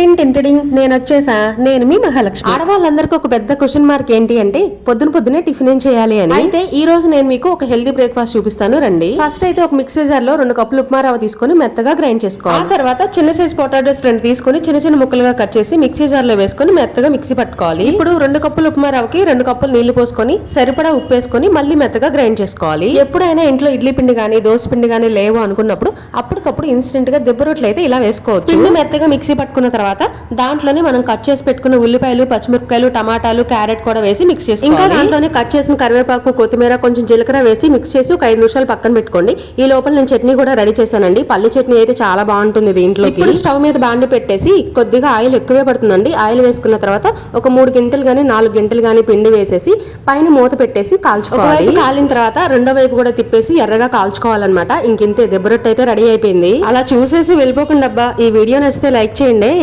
నేను వచ్చేసా. నేను మీ మహాలక్ష్మి. ఆడవాళ్ళందరికీ ఒక పెద్ద క్వశ్చన్ మార్క్ ఏంటి అంటే పొద్దున్నే టిఫిన్ ఏం చేయాలి అని. అయితే ఈ రోజు నేను మీకు ఒక హెల్దీ బ్రేక్ఫాస్ట్ చూపిస్తాను రండి. ఫస్ట్ అయితే ఒక మిక్సీ జార్ లో 2 కప్పులు ఉప్మా రవ్వ తీసుకొని మెత్తగా గ్రైండ్ చేసుకోవాలి. ఆ తర్వాత చిన్న సైజ్ పొటాటోస్ 2 తీసుకొని చిన్న చిన్న ముక్కలుగా కట్ చేసి మిక్సీ జార్ లో వేసుకొని మెత్తగా మిక్సీ పట్టుకోవాలి. ఇప్పుడు 2 కప్పులు ఉప్మా రవ్వకి 2 కప్పులు నీళ్లు పోసుకొని సరిపడా ఉప్పు వేసుకొని మళ్ళీ మెత్తగా గ్రైండ్ చేసుకోవాలి. ఎప్పుడైనా ఇంట్లో ఇడ్లీ పిండి గానీ దోశ పిండి గానీ లేవు అనుకున్నప్పుడు అప్పటికప్పుడు ఇన్స్టెంట్ గా దెబ్బ రొట్టెలు అయితే ఇలా వేసుకోవచ్చు. పిండి మెత్తగా మిక్సీ పట్టుకున్న తర్వాత దాంట్లోనే మనం కట్ చేసి పెట్టుకున్న ఉల్లిపాయలు పచ్చిమిరపకాయలు టమాటాలు క్యారెట్ కూడా వేసి మిక్స్ చేసుకోవాలి. ఇంకా దాంట్లోనే కట్ చేసిన కరివేపాకు కొత్తిమీర కొంచెం జీలకర్ర వేసి మిక్స్ చేసి ఒక 5 నిమిషాలు పక్కన పెట్టుకోండి. ఈ లోపల నేను చట్నీ కూడా రెడీ చేశానండి. పల్లి చట్నీ అయితే చాలా బాగుంటుంది దీంట్లో. ఇప్పుడు స్టవ్ మీద బాండి పెట్టేసి కొద్దిగా ఆయిల్ ఎక్కువే పడుతుందండి. ఆయిల్ వేసుకున్న తర్వాత ఒక 3 గంటలు గానీ 4 గంటలు గానీ పిండి వేసేసి పైన మూత పెట్టేసి కాల్చుకోవాలి. కాలిన తర్వాత రెండో వైపు కూడా తిప్పేసి ఎర్రగా కాల్చుకోవాలన్నమాట. ఇంకింతే దెబ్బ రొట్టె అయితే రెడీ అయిపోయింది. అలా చూసేసి వెళ్ళిపోకుండా అబ్బా. ఈ వీడియో నచ్చితే లైక్ చేయండి.